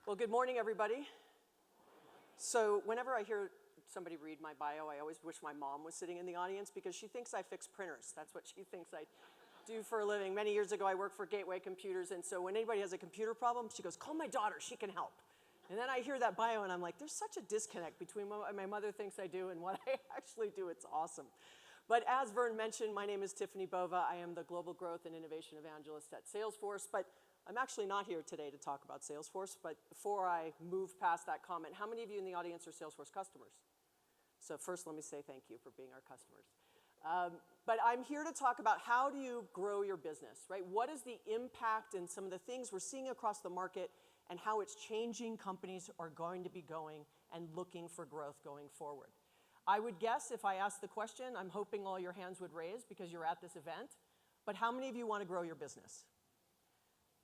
Well, good morning, everybody. So whenever I hear somebody read my bio, I always wish my mom was sitting in the audience because she thinks I fix printers. That's what she thinks I do for a living. Many years ago, I worked for Gateway Computers, and so when anybody has a computer problem, she goes, call my daughter, she can help. And then I hear that bio, and I'm like, there's such a disconnect between what my mother thinks I do and what I actually do. It's awesome. But as Vern mentioned, my name is Tiffani Bova. I am the Global Growth and Innovation Evangelist at Salesforce, but I'm actually not here today to talk about Salesforce, but before I move past that comment, how many of you in the audience are Salesforce customers? So first, let me say thank you for being our customers. But I'm here to talk about how do you grow your business, right? What is the impact and some of the things we're seeing across the market and how it's changing companies are going to be going and looking for growth going forward. I would guess if I asked the question, I'm hoping all your hands would raise because you're at this event, but how many of you want to grow your business?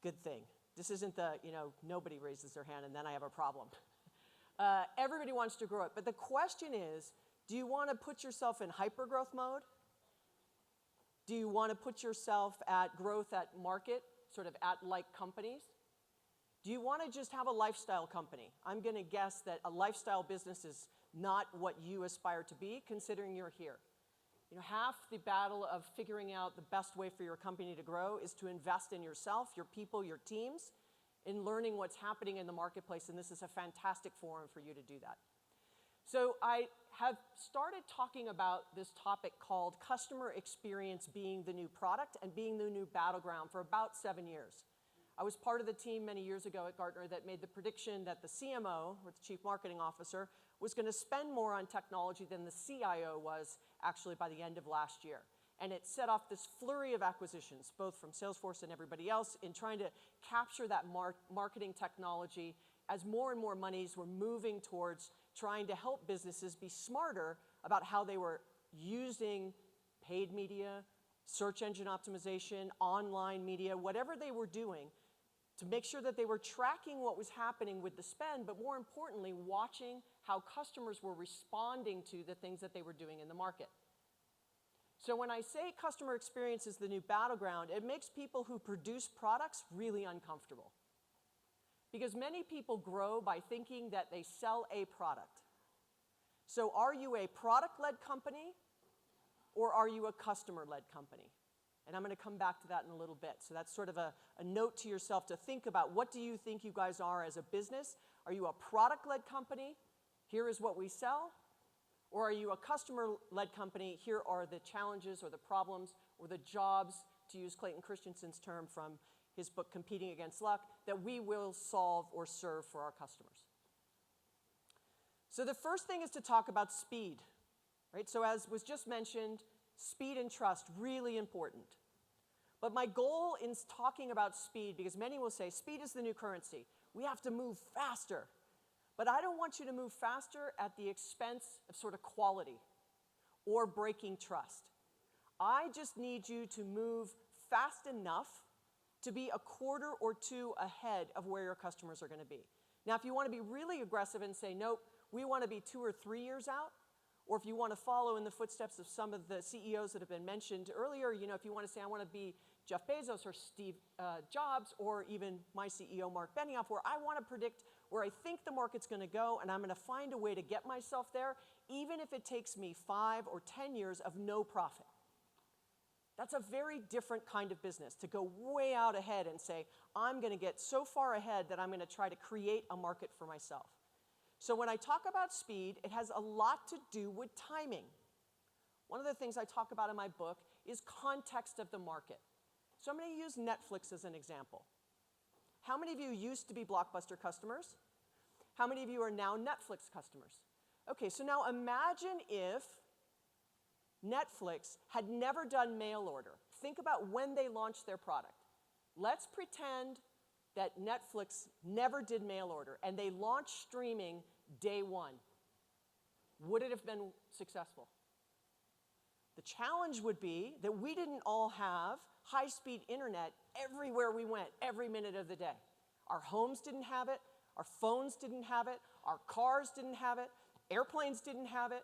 Good thing. This isn't the, nobody raises their hand and then I have a problem. Everybody wants to grow it. But the question is, do you want to put yourself in hyper-growth mode? Do you want to put yourself at growth at market, sort of at like companies? Do you want to just have a lifestyle company? I'm going to guess that a lifestyle business is not what you aspire to be, considering you're here. Half the battle of figuring out the best way for your company to grow is to invest in yourself, your people, your teams, in learning what's happening in the marketplace, and this is a fantastic forum for you to do that. So I have started talking about this topic called customer experience being the new product and being the new battleground for about 7 years. I was part of the team many years ago at Gartner that made the prediction that the CMO, or the Chief Marketing Officer, was going to spend more on technology than the CIO was actually by the end of last year. And it set off this flurry of acquisitions, both from Salesforce and everybody else, in trying to capture that marketing technology as more and more monies were moving towards trying to help businesses be smarter about how they were using paid media, search engine optimization, online media, whatever they were doing, to make sure that they were tracking what was happening with the spend, but more importantly, watching how customers were responding to the things that they were doing in the market. So when I say customer experience is the new battleground, it makes people who produce products really uncomfortable. Because many people grow by thinking that they sell a product. So are you a product-led company, or are you a customer-led company? And I'm going to come back to that in a little bit. So that's sort of a note to yourself to think about, what do you think you guys are as a business? Are you a product-led company? Here is what we sell. Or are you a customer-led company? Here are the challenges or the problems or the jobs, to use Clayton Christensen's term from his book, Competing Against Luck, that we will solve or serve for our customers. So the first thing is to talk about speed. Right? So as was just mentioned, speed and trust, really important. But my goal in talking about speed, because many will say speed is the new currency. We have to move faster. But I don't want you to move faster at the expense of sort of quality or breaking trust. I just need you to move fast enough to be a quarter or two ahead of where your customers are going to be. Now, if you want to be really aggressive and say, nope, we want to be 2 or 3 years out, or if you want to follow in the footsteps of some of the CEOs that have been mentioned earlier, if you want to say, I want to be Jeff Bezos or Steve Jobs, or even my CEO, Mark Benioff, where I want to predict where I think the market's going to go, and I'm going to find a way to get myself there, even if it takes me 5 or 10 years of no profit. That's a very different kind of business, to go way out ahead and say, I'm going to get so far ahead that I'm going to try to create a market for myself. So when I talk about speed, it has a lot to do with timing. One of the things I talk about in my book is context of the market. So I'm going to use Netflix as an example. How many of you used to be Blockbuster customers? How many of you are now Netflix customers? Okay, so now imagine if Netflix had never done mail order. Think about when they launched their product. Let's pretend that Netflix never did mail order and they launched streaming day one. Would it have been successful? The challenge would be that we didn't all have high-speed internet everywhere we went, every minute of the day. Our homes didn't have it, our phones didn't have it, our cars didn't have it, airplanes didn't have it,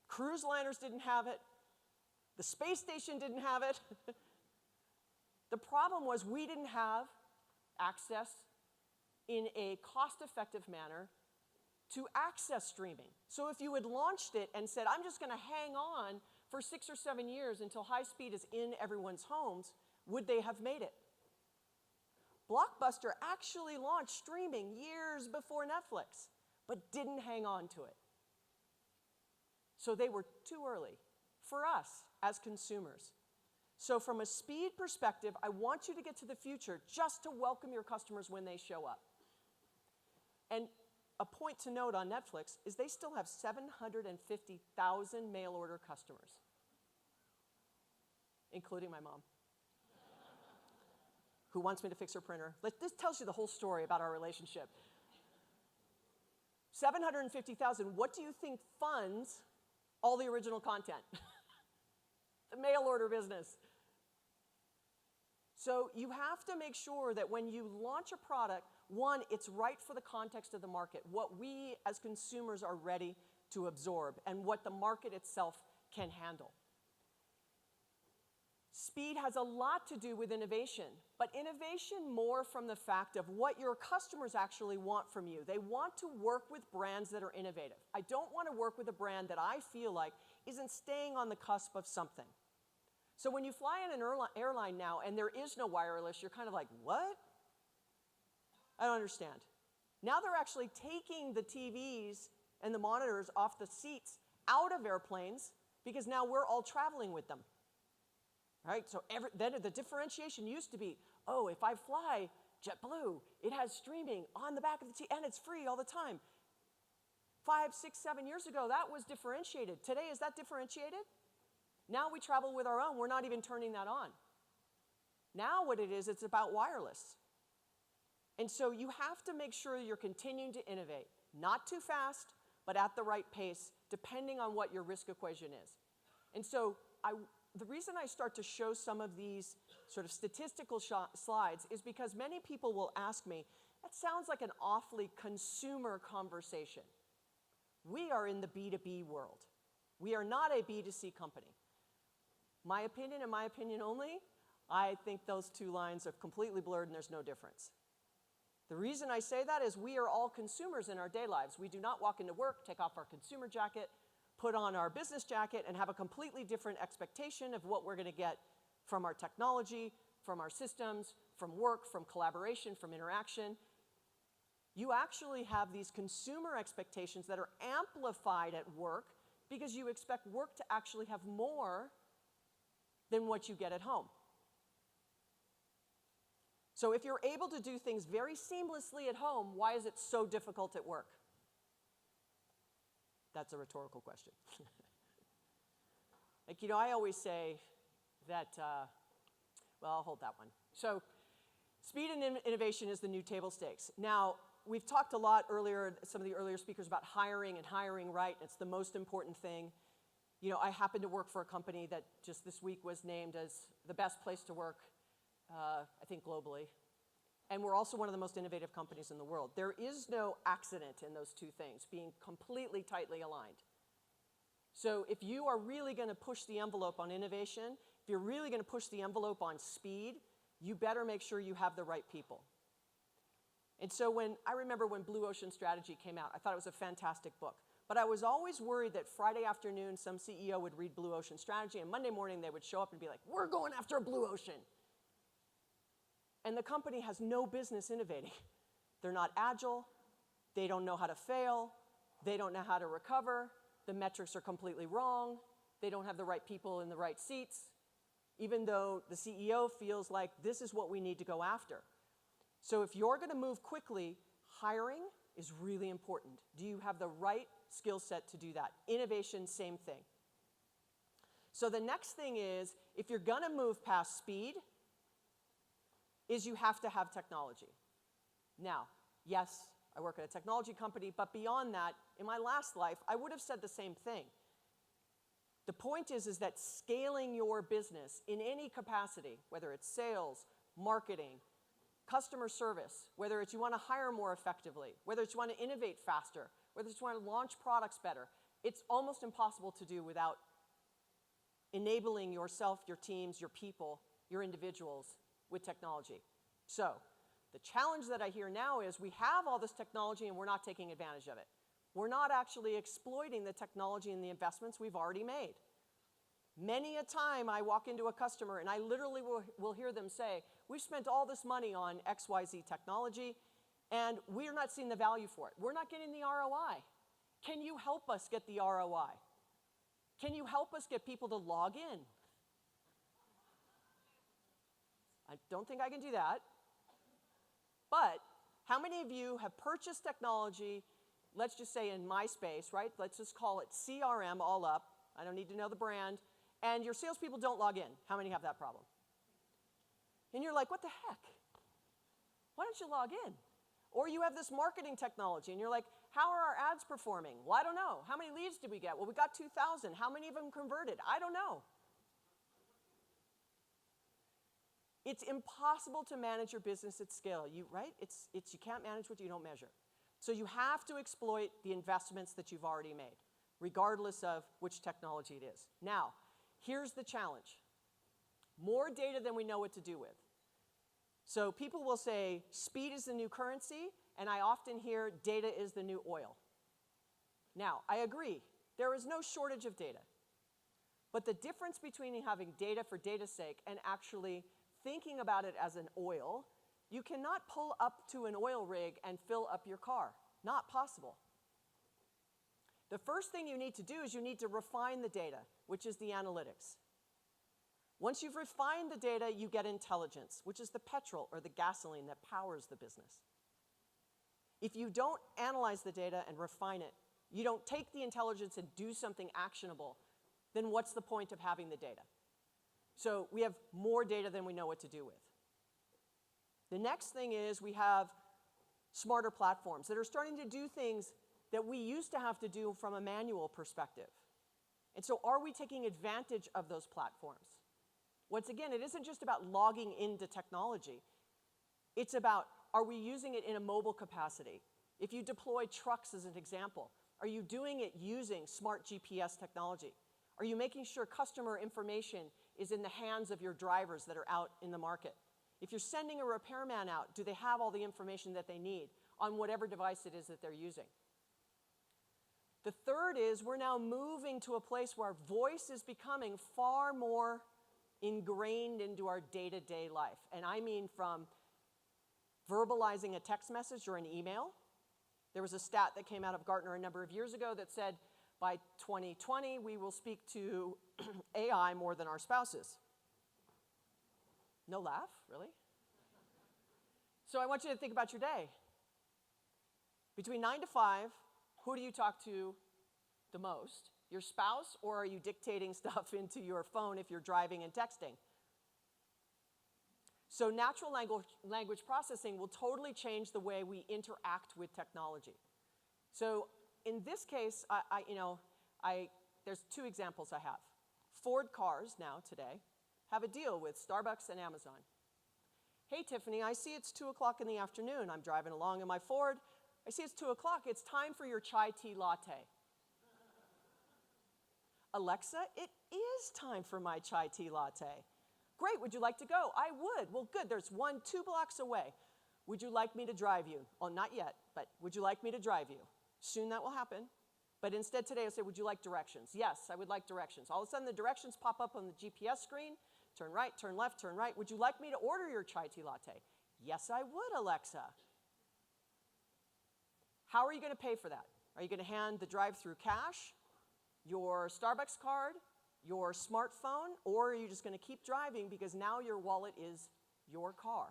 cruise liners didn't have it, the space station didn't have it. The problem was we didn't have access in a cost-effective manner to access streaming. So if you had launched it and said, I'm just going to hang on for 6 or 7 years until high speed is in everyone's homes, would they have made it? Blockbuster actually launched streaming years before Netflix, but didn't hang on to it. So they were too early for us as consumers. So from a speed perspective, I want you to get to the future just to welcome your customers when they show up. And a point to note on Netflix is they still have 750,000 mail order customers, including my mom, who wants me to fix her printer. This tells you the whole story about our relationship. 750,000, what do you think funds all the original content? The mail order business. So you have to make sure that when you launch a product, one, it's right for the context of the market, what we as consumers are ready to absorb, and what the market itself can handle. Speed has a lot to do with innovation, but innovation more from the fact of what your customers actually want from you. They want to work with brands that are innovative. I don't want to work with a brand that I feel like isn't staying on the cusp of something. So when you fly in an airline now and there is no wireless, you're kind of like, what? I don't understand. Now they're actually taking the TVs and the monitors off the seats out of airplanes because now we're all traveling with them. Right? So then the differentiation used to be, oh, if I fly JetBlue, it has streaming on the back of the TV, and it's free all the time. 5, 6, 7 years ago, that was differentiated. Today, is that differentiated? Now we travel with our own. We're not even turning that on. Now what it is, it's about wireless. And so you have to make sure you're continuing to innovate. Not too fast, but at the right pace, depending on what your risk equation is. And so the reason I start to show some of these sort of statistical slides is because many people will ask me, that sounds like an awfully consumer conversation. We are in the B2B world. We are not a B2C company. My opinion and my opinion only, I think those two lines are completely blurred and there's no difference. The reason I say that is we are all consumers in our day lives. We do not walk into work, take off our consumer jacket, put on our business jacket, and have a completely different expectation of what we're going to get from our technology, from our systems, from work, from collaboration, from interaction. You actually have these consumer expectations that are amplified at work because you expect work to actually have more than what you get at home. So if you're able to do things very seamlessly at home, why is it so difficult at work? That's a rhetorical question. Like, you know, I always say that, well, I'll hold that one. So speed and innovation is the new table stakes. Now, we've talked a lot earlier, some of the earlier speakers, about hiring and hiring right. It's the most important thing. You know, I happen to work for a company that just this week was named as the best place to work, I think globally. And we're also one of the most innovative companies in the world. There is no accident in those two things, being completely tightly aligned. So if you are really going to push the envelope on innovation, if you're really going to push the envelope on speed, you better make sure you have the right people. And so I remember when Blue Ocean Strategy came out, I thought it was a fantastic book. But I was always worried that Friday afternoon, some CEO would read Blue Ocean Strategy, and Monday morning they would show up and be like, we're going after a blue ocean. And the company has no business innovating. They're not agile. They don't know how to fail. They don't know how to recover. The metrics are completely wrong. They don't have the right people in the right seats, even though the CEO feels like this is what we need to go after. So if you're going to move quickly, hiring is really important. Do you have the right skill set to do that? Innovation, same thing. So the next thing is, if you're going to move past speed, is you have to have technology. Now, yes, I work at a technology company, but beyond that, in my last life, I would have said the same thing. The point is that scaling your business in any capacity, whether it's sales, marketing, customer service, whether it's you want to hire more effectively, whether it's you want to innovate faster, whether it's you want to launch products better, it's almost impossible to do without enabling yourself, your teams, your people, your individuals with technology. So The challenge that I hear now is we have all this technology and we're not taking advantage of it. We're not actually exploiting the technology and the investments we've already made. Many a time I walk into a customer and I literally will hear them say, we've spent all this money on XYZ technology and we're not seeing the value for it. We're not getting the ROI. Can you help us get the ROI? Can you help us get people to log in? I don't think I can do that. But how many of you have purchased technology, let's just say in my space, right? Let's just call it CRM all up. I don't need to know the brand. And your salespeople don't log in. How many have that problem? And you're like, what the heck? Why don't you log in? Or you have this marketing technology and you're like, how are our ads performing? Well, I don't know. How many leads did we get? Well, we got 2,000. How many of them converted? I don't know. It's impossible to manage your business at scale, right? You can't manage what you don't measure. So you have to exploit the investments that you've already made, regardless of which technology it is. Now, here's the challenge. More data than we know what to do with. So people will say, speed is the new currency, and I often hear data is the new oil. Now, I agree. There is no shortage of data. But the difference between having data for data's sake and actually thinking about it as an oil, you cannot pull up to an oil rig and fill up your car. Not possible. The first thing you need to do is you need to refine the data, which is the analytics. Once you've refined the data, you get intelligence, which is the petrol or the gasoline that powers the business. If you don't analyze the data and refine it, you don't take the intelligence and do something actionable, then what's the point of having the data? So we have more data than we know what to do with. The next thing is we have smarter platforms that are starting to do things that we used to have to do from a manual perspective. And so are we taking advantage of those platforms? Once again, it isn't just about logging into technology. It's about, are we using it in a mobile capacity? If you deploy trucks as an example, are you doing it using smart GPS technology? Are you making sure customer information is in the hands of your drivers that are out in the market? If you're sending a repairman out, do they have all the information that they need on whatever device it is that they're using? The third is we're now moving to a place where voice is becoming far more ingrained into our day-to-day life. And I mean from verbalizing a text message or an email. There was a stat that came out of Gartner a number of years ago that said by 2020, we will speak to AI more than our spouses. No laugh, really? So I want you to think about your day. Between 9 to 5, who do you talk to the most? Your spouse, or are you dictating stuff into your phone if you're driving and texting? So natural language processing will totally change the way we interact with technology. So in this case, there's two examples I have. Ford cars now, today, have a deal with Starbucks and Amazon. Hey, Tiffany, I see it's 2 o'clock in the afternoon. I'm driving along in my Ford. I see it's 2 o'clock. It's time for your chai tea latte. Alexa, it is time for my chai tea latte. Great, would you like to go? I would. Well, good, there's 2 blocks away. Would you like me to drive you? Oh, not yet, but would you like me to drive you? Soon that will happen. But instead today, I'll say, would you like directions? Yes, I would like directions. All of a sudden, the directions pop up on the GPS screen. Turn right, turn left, turn right. Would you like me to order your chai tea latte? Yes, I would, Alexa. How are you going to pay for that? Are you going to hand the drive-through cash, your Starbucks card, your smartphone, or are you just going to keep driving because now your wallet is your car?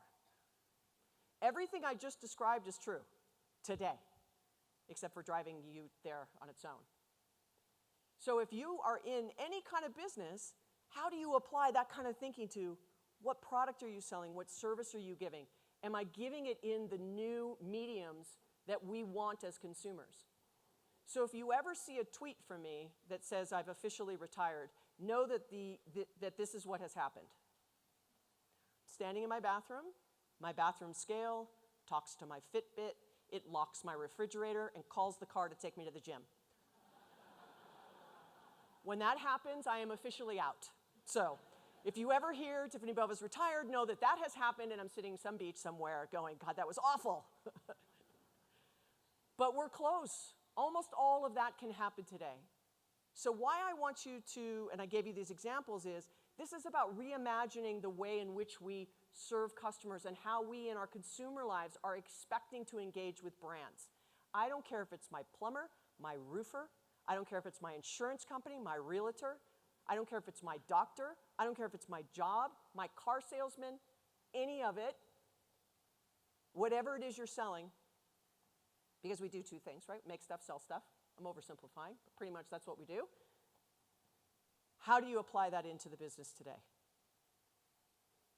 Everything I just described is true today, except for driving you there on its own. So if you are in any kind of business, how do you apply that kind of thinking to what product are you selling, what service are you giving? Am I giving it in the new mediums that we want as consumers? So if you ever see a tweet from me that says I've officially retired, know that, that this is what has happened. Standing in my bathroom scale talks to my Fitbit, it locks my refrigerator, and calls the car to take me to the gym. When that happens, I am officially out. So If you ever hear Tiffani Bova's retired, know that that has happened, and I'm sitting some beach somewhere going, God, that was awful. But we're close. Almost all of that can happen today. So why I want you to, and I gave you these examples, is this is about reimagining the way in which we serve customers and how we in our consumer lives are expecting to engage with brands. I don't care if it's my plumber, my roofer, I don't care if it's my insurance company, my realtor, I don't care if it's my doctor, I don't care if it's my job, my car salesman, any of it, whatever it is you're selling, because we do two things, right? Make stuff, sell stuff. I'm oversimplifying, but pretty much that's what we do. How do you apply that into the business today?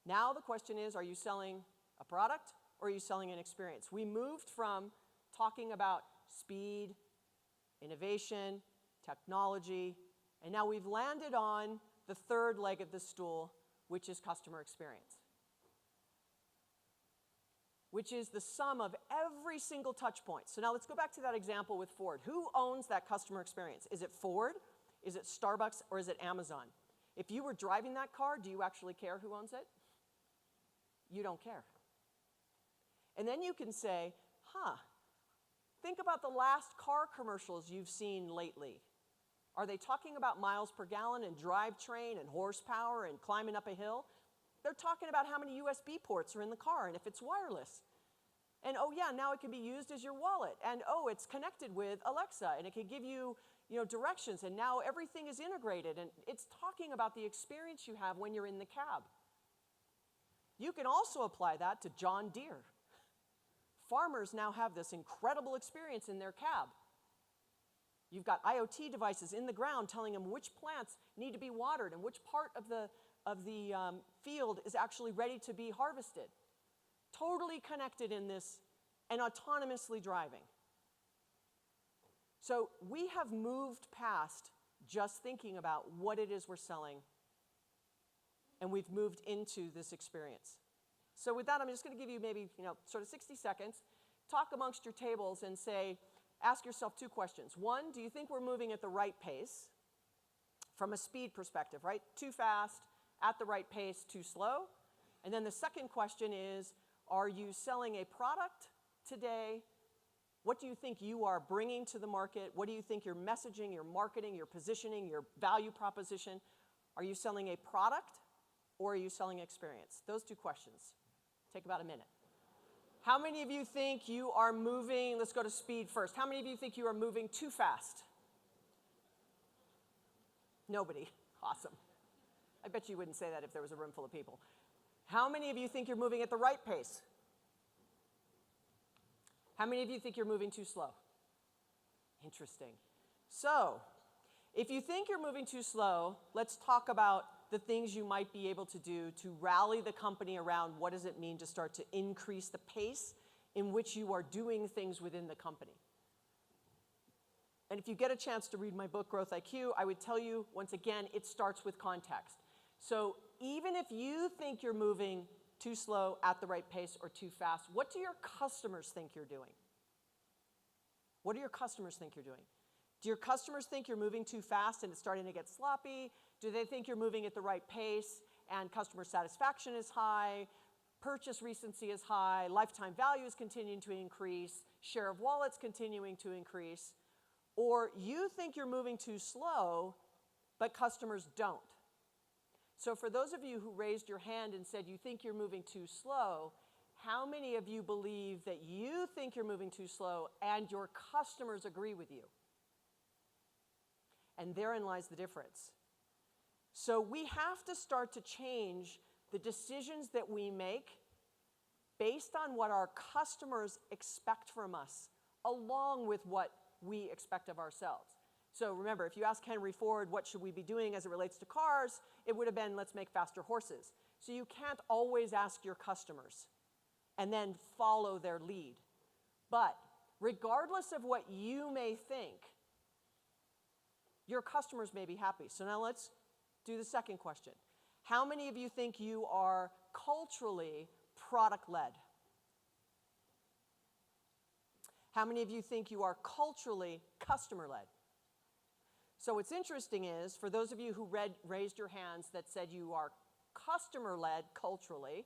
Now the question is, are you selling a product or are you selling an experience? We moved from talking about speed, innovation, technology, and now we've landed on the third leg of the stool, which is customer experience, which is the sum of every single touch point. So now let's go back to that example with Ford. Who owns that customer experience? Is it Ford? Is it Starbucks? Or is it Amazon? If you were driving that car, do you actually care who owns it? You don't care. And then you can say, think about the last car commercials you've seen lately. Are they talking about miles per gallon and drivetrain and horsepower and climbing up a hill? They're talking about how many USB ports are in the car and if it's wireless. And oh yeah, now it can be used as your wallet. And oh, it's connected with Alexa and it can give you, directions, and now everything is integrated, and it's talking about the experience you have when you're in the cab. You can also apply that to John Deere. Farmers now have this incredible experience in their cab. You've got IoT devices in the ground telling them which plants need to be watered and which part of the field is actually ready to be harvested. Totally connected in this and autonomously driving. So we have moved past just thinking about what it is we're selling, and we've moved into this experience. So with that, I'm just going to give you maybe, sort of 60 seconds. Talk amongst your tables and ask yourself two questions. One, do you think we're moving at the right pace from a speed perspective, right? Too fast, at the right pace, too slow? And then the second question is, are you selling a product today? What do you think you are bringing to the market? What do you think your messaging, your marketing, your positioning, your value proposition? Are you selling a product or are you selling experience? Those two questions. Take about a minute. How many of you think you are moving, let's go to speed first. How many of you think you are moving too fast? Nobody. Awesome. I bet you wouldn't say that if there was a room full of people. How many of you think you're moving at the right pace? How many of you think you're moving too slow? Interesting. So, if you think you're moving too slow, let's talk about the things you might be able to do to rally the company around what does it mean to start to increase the pace in which you are doing things within the company. And if you get a chance to read my book, Growth IQ, I would tell you, once again, it starts with context. So even if you think you're moving too slow, at the right pace, or too fast, what do your customers think you're doing? What do your customers think you're doing? Do your customers think you're moving too fast and it's starting to get sloppy? Do they think you're moving at the right pace and customer satisfaction is high, purchase recency is high, lifetime value is continuing to increase, share of wallets continuing to increase? Or you think you're moving too slow, but customers don't? So for those of you who raised your hand and said you think you're moving too slow, how many of you believe that you think you're moving too slow and your customers agree with you? And therein lies the difference. So we have to start to change the decisions that we make based on what our customers expect from us, along with what we expect of ourselves. So remember, if you ask Henry Ford, what should we be doing as it relates to cars, it would have been, let's make faster horses. So you can't always ask your customers and then follow their lead. But regardless of what you may think, your customers may be happy. So now let's do the second question. How many of you think you are culturally product-led? How many of you think you are culturally customer-led? So what's interesting is, for those of you who raised your hands that said you are customer-led culturally,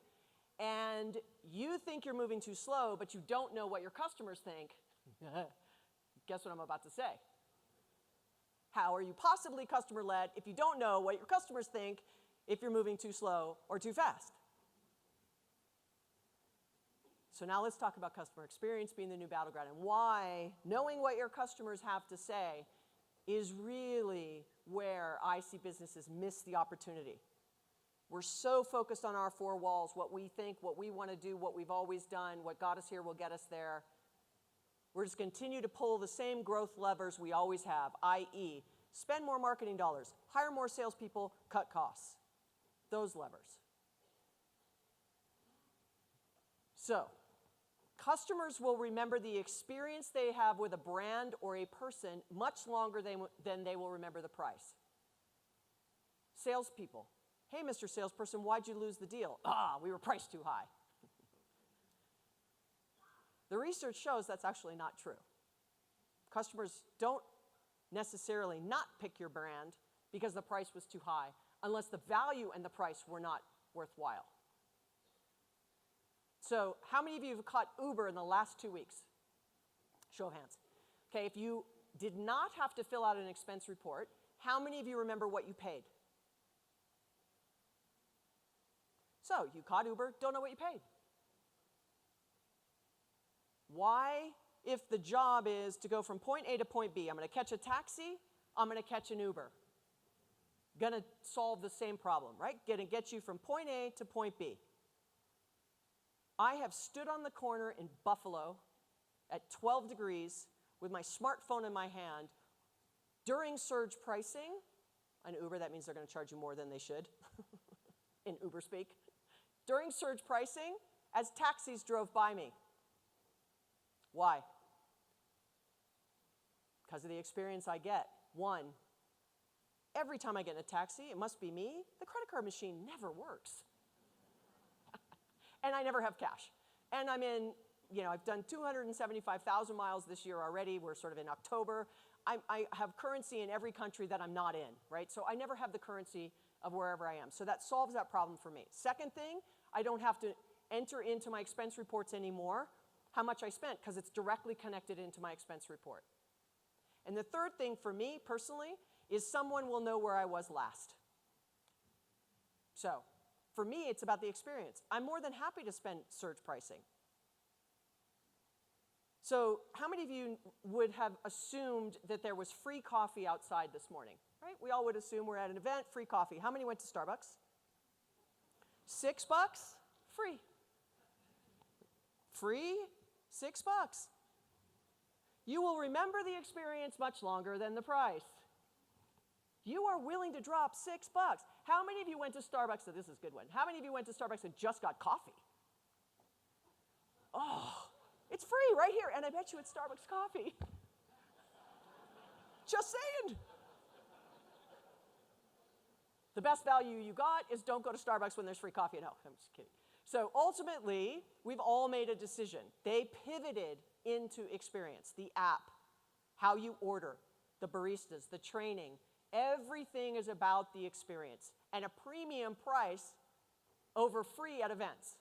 and you think you're moving too slow, but you don't know what your customers think, guess what I'm about to say? How are you possibly customer-led if you don't know what your customers think if you're moving too slow or too fast? So now let's talk about customer experience being the new battleground and why knowing what your customers have to say is really where I see businesses miss the opportunity. We're so focused on our four walls, what we think, what we want to do, what we've always done, what got us here will get us there. We're just continue to pull the same growth levers we always have, i.e., spend more marketing dollars, hire more salespeople, cut costs. Those levers. So, customers will remember the experience they have with a brand or a person much longer than they will remember the price. Salespeople. Hey, Mr. Salesperson, why'd you lose the deal? We were priced too high. The research shows that's actually not true. Customers don't necessarily not pick your brand because the price was too high, unless the value and the price were not worthwhile. So how many of you have caught Uber in the last 2 weeks? Show of hands. Okay, if you did not have to fill out an expense report, how many of you remember what you paid? So you caught Uber, don't know what you paid. Why, if the job is to go from point A to point B, I'm going to catch a taxi, I'm going to catch an Uber. Going to solve the same problem, right? Going to get you from point A to point B. I have stood on the corner in Buffalo at 12 degrees with my smartphone in my hand during surge pricing. An Uber, that means they're going to charge you more than they should in Uber speak. During surge pricing, as taxis drove by me. Why? Because of the experience I get. One, every time I get in a taxi, it must be me, the credit card machine never works. And I never have cash. And I'm in, I've done 275,000 miles this year already. We're sort of in October. I have currency in every country that I'm not in, right? So I never have the currency of wherever I am. So that solves that problem for me. Second thing, I don't have to enter into my expense reports anymore how much I spent, because it's directly connected into my expense report. And the third thing for me personally is someone will know where I was last. So for me, it's about the experience. I'm more than happy to spend surge pricing. So how many of you would have assumed that there was free coffee outside this morning? Right? We all would assume we're at an event, free coffee. How many went to Starbucks? $6? Free. Free? $6. You will remember the experience much longer than the price. You are willing to drop $6. How many of you went to Starbucks? So this is a good one. How many of you went to Starbucks and just got coffee? Oh, it's free right here. And I bet you it's Starbucks coffee. Just saying. The best value you got is don't go to Starbucks when there's free coffee. No, I'm just kidding. So ultimately, we've all made a decision. They pivoted into experience, the app, how you order, the baristas, the training. Everything is about the experience and a premium price over free at events.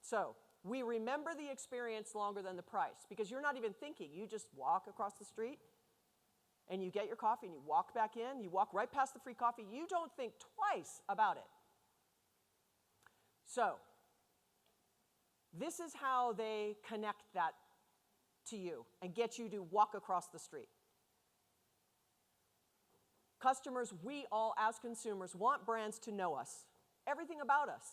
So we remember the experience longer than the price because you're not even thinking. You just walk across the street and you get your coffee and you walk back in. You walk right past the free coffee. You don't think twice about it. So this is how they connect that to you and get you to walk across the street. Customers, we all as consumers want brands to know us, everything about us.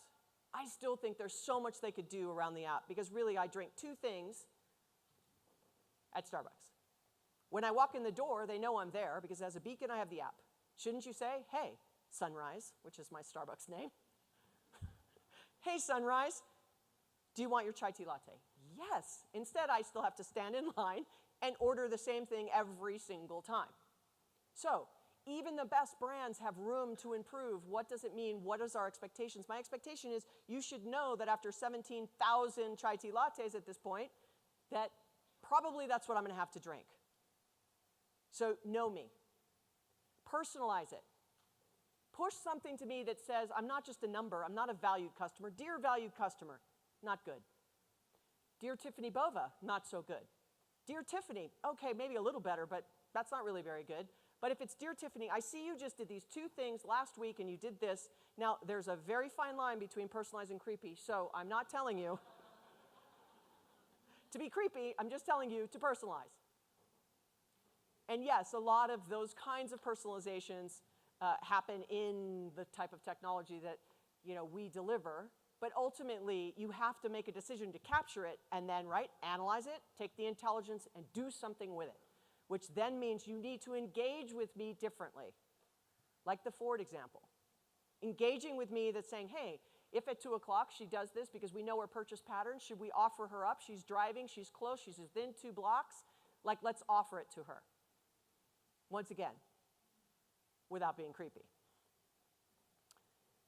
I still think there's so much they could do around the app because really I drink two things at Starbucks. When I walk in the door, they know I'm there because as a beacon I have the app. Shouldn't you say, hey, Sunrise, which is my Starbucks name. Hey, Sunrise, do you want your chai tea latte? Yes. Instead, I still have to stand in line and order the same thing every single time. So even the best brands have room to improve. What does it mean? What is our expectations? My expectation is you should know that after 17,000 chai tea lattes at this point, that probably that's what I'm going to have to drink. So know me. Personalize it. Push something to me that says, I'm not just a number, I'm not a valued customer. Dear valued customer, not good. Dear Tiffani Bova, not so good. Dear Tiffani, okay, maybe a little better, but that's not really very good. But if it's Dear Tiffani, I see you just did these 2 things last week and you did this. Now, there's a very fine line between personalized and creepy, so I'm not telling you to be creepy, I'm just telling you to personalize. And yes, a lot of those kinds of personalizations happen in the type of technology that we deliver, but ultimately you have to make a decision to capture it and then, analyze it, take the intelligence and do something with it, which then means you need to engage with me differently. Like the Ford example. Engaging with me that's saying, hey, if at 2 o'clock she does this because we know her purchase pattern, should we offer her up? She's driving, she's close, she's within 2 blocks. Let's offer it to her. Once again, without being creepy.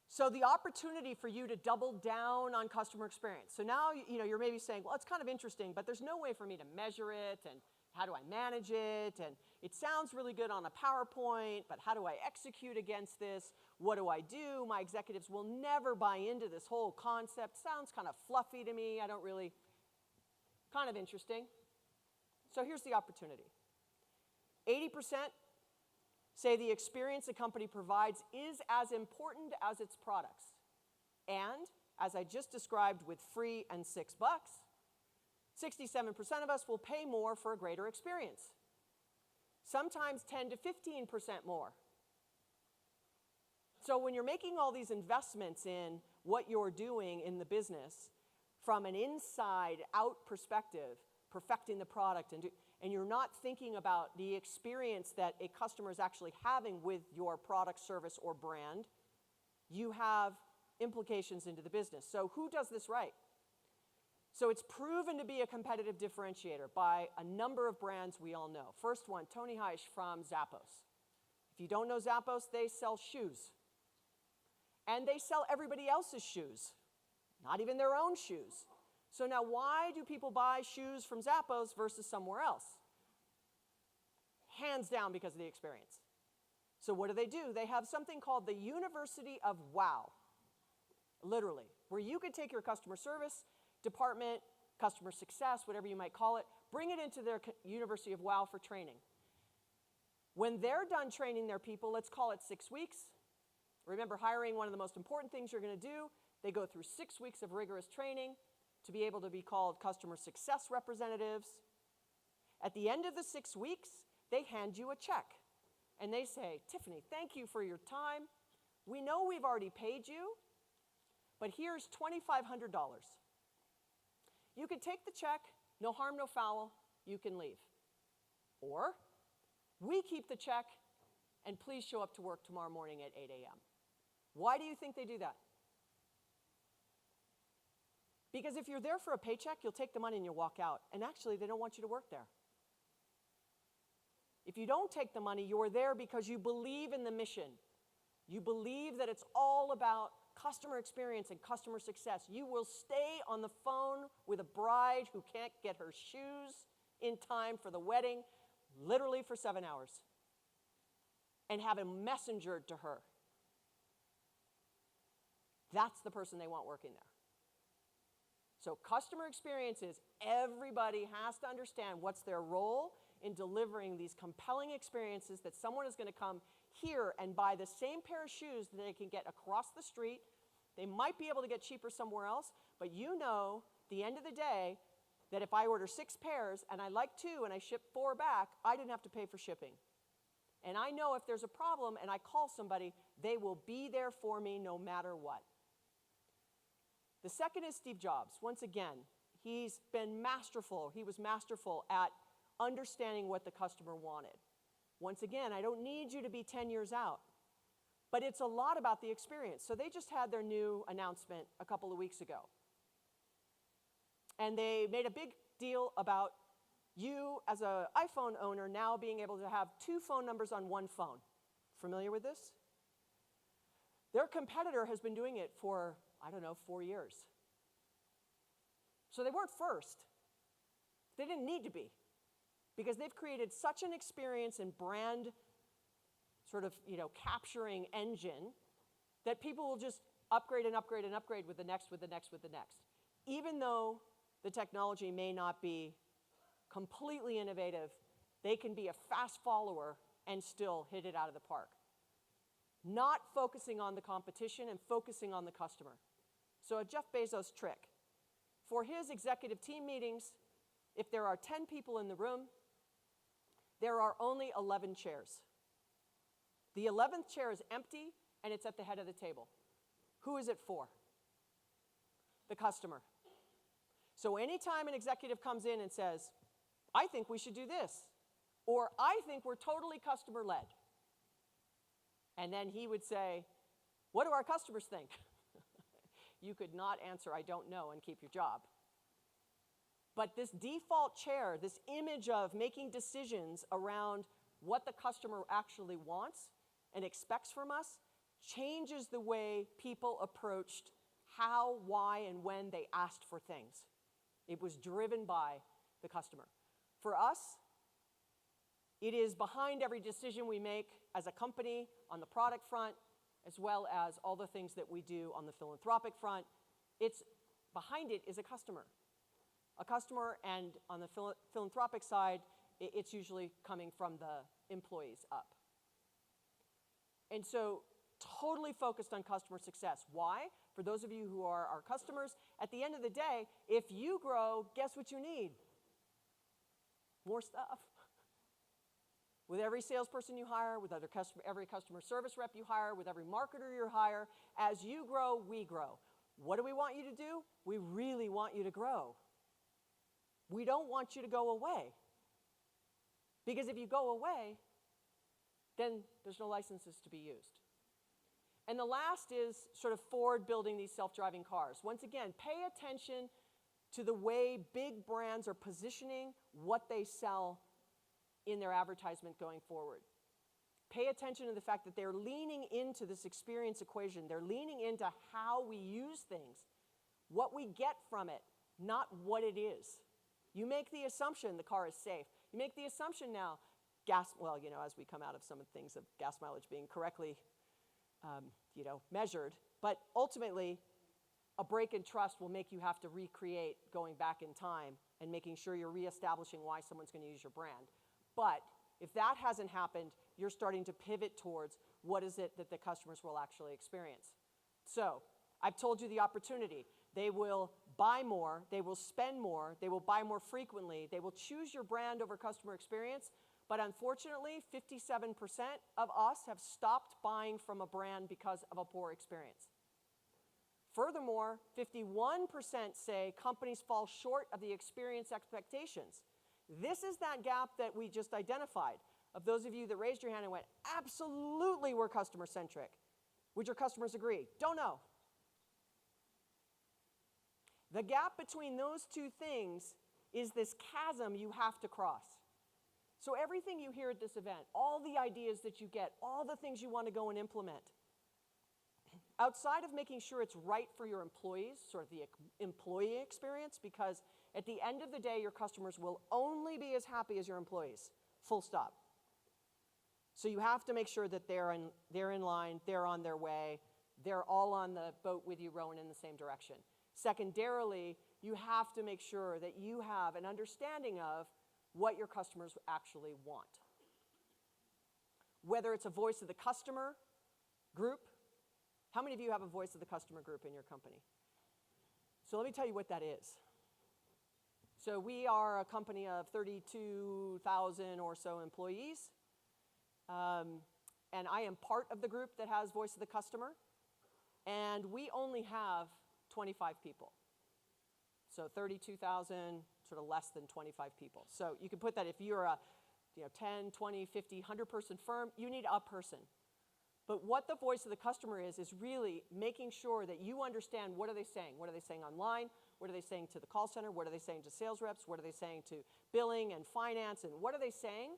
So the opportunity for you to double down on customer experience. So now, you're maybe saying, well, it's kind of interesting, but there's no way for me to measure it, and how do I manage it? And it sounds really good on a PowerPoint, but how do I execute against this? What do I do? My executives will never buy into this whole concept. Sounds kind of fluffy to me. I don't really, kind of interesting. So here's the opportunity. 80% say the experience a company provides is as important as its products. And, as I just described with free and $6, 67% of us will pay more for a greater experience. Sometimes 10 to 15% more. So when you're making all these investments in what you're doing in the business, from an inside-out perspective, perfecting the product, and you're not thinking about the experience that a customer is actually having with your product, service, or brand, you have implications into the business. So who does this right? So it's proven to be a competitive differentiator by a number of brands we all know. First one, Tony Heisch from Zappos. If you don't know Zappos, they sell shoes. And they sell everybody else's shoes, not even their own shoes. So now why do people buy shoes from Zappos versus somewhere else? Hands down because of the experience. So what do? They have something called the University of Wow, literally, where you could take your customer service department, customer success, whatever you might call it, bring it into their University of Wow for training. When they're done training their people, let's call it 6 weeks. Remember, hiring, one of the most important things you're going to do, they go through 6 weeks of rigorous training to be able to be called customer success representatives. At the end of the 6 weeks, they hand you a check. And they say, Tiffani, thank you for your time. We know we've already paid you, but here's $2,500. You can take the check, no harm, no foul, you can leave. Or, we keep the check, and please show up to work tomorrow morning at 8 a.m. Why do you think they do that? Because if you're there for a paycheck, you'll take the money and you'll walk out. And actually, they don't want you to work there. If you don't take the money, you're there because you believe in the mission. You believe that it's all about customer experience and customer success. You will stay on the phone with a bride who can't get her shoes in time for the wedding, literally for 7 hours, and have a messenger to her. That's the person they want working there. So customer experience is everybody has to understand what's their role in delivering these compelling experiences that someone is going to come here and buy the same pair of shoes that they can get across the street. They might be able to get cheaper somewhere else, but you know, at the end of the day, that if I order 6 pairs and I like 2 and I ship 4 back, I didn't have to pay for shipping. And I know if there's a problem and I call somebody, they will be there for me no matter what. The second is Steve Jobs. Once again, he's been masterful. He was masterful at understanding what the customer wanted. Once again, I don't need you to be 10 years out, but it's a lot about the experience. So they just had their new announcement a couple of weeks ago. And they made a big deal about you as an iPhone owner now being able to have 2 phone numbers on 1 phone. Familiar with this? Their competitor has been doing it for, 4 years. So they weren't first. They didn't need to be, because they've created such an experience and brand sort of, capturing engine that people will just upgrade and upgrade and upgrade with the next, with the next, with the next. Even though the technology may not be completely innovative, they can be a fast follower and still hit it out of the park. Not focusing on the competition and focusing on the customer. So a Jeff Bezos trick. For his executive team meetings, if there are 10 people in the room, there are only 11 chairs. The 11th chair is empty, and it's at the head of the table. Who is it for? The customer. So anytime an executive comes in and says, I think we should do this, or I think we're totally customer-led, and then he would say, what do our customers think? You could not answer, I don't know, and keep your job. But this default chair, this image of making decisions around what the customer actually wants and expects from us, changes the way people approached how, why, and when they asked for things. It was driven by the customer. For us, it is behind every decision we make as a company on the product front, as well as all the things that we do on the philanthropic front. Behind it is a customer. A customer, and on the philanthropic side, it's usually coming from the employees up. And so, totally focused on customer success. Why? For those of you who are our customers, at the end of the day, if you grow, guess what you need? More stuff. With every salesperson you hire, with every customer service rep you hire, with every marketer you hire, as you grow, we grow. What do we want you to do? We really want you to grow. We don't want you to go away. Because if you go away, then there's no licenses to be used. And the last is sort of forward building these self-driving cars. Once again, pay attention to the way big brands are positioning what they sell in their advertisement going forward. Pay attention to the fact that they're leaning into this experience equation. They're leaning into how we use things, what we get from it, not what it is. You make the assumption the car is safe. You make the assumption now, as we come out of some of the things of gas mileage being correctly measured, but ultimately, a break in trust will make you have to recreate going back in time and making sure you're reestablishing why someone's going to use your brand. But if that hasn't happened, you're starting to pivot towards what is it that the customers will actually experience. So, I've told you the opportunity. They will buy more, they will spend more, they will buy more frequently, they will choose your brand over customer experience, but unfortunately, 57% of us have stopped buying from a brand because of a poor experience. Furthermore, 51% say companies fall short of the experience expectations. This is that gap that we just identified. Of those of you that raised your hand and went, absolutely we're customer-centric. Would your customers agree? Don't know. The gap between those two things is this chasm you have to cross. So everything you hear at this event, all the ideas that you get, all the things you want to go and implement, outside of making sure it's right for your employees, sort of the employee experience, because at the end of the day, your customers will only be as happy as your employees, full stop. So you have to make sure that they're in line, they're on their way, they're all on the boat with you rowing in the same direction. Secondarily, you have to make sure that you have an understanding of what your customers actually want. Whether it's a voice of the customer group. How many of you have a voice of the customer group in your company? So let me tell you what that is. So we are a company of 32,000 or so employees. And I am part of the group that has voice of the customer. And we only have 25 people. So 32,000, sort of less than 25 people. So you can put that if you're a 10, 20, 50, 100-person firm, you need a person. But what the voice of the customer is really making sure that you understand what are they saying. What are they saying online? What are they saying to the call center? What are they saying to sales reps? What are they saying to billing and finance? And what are they saying?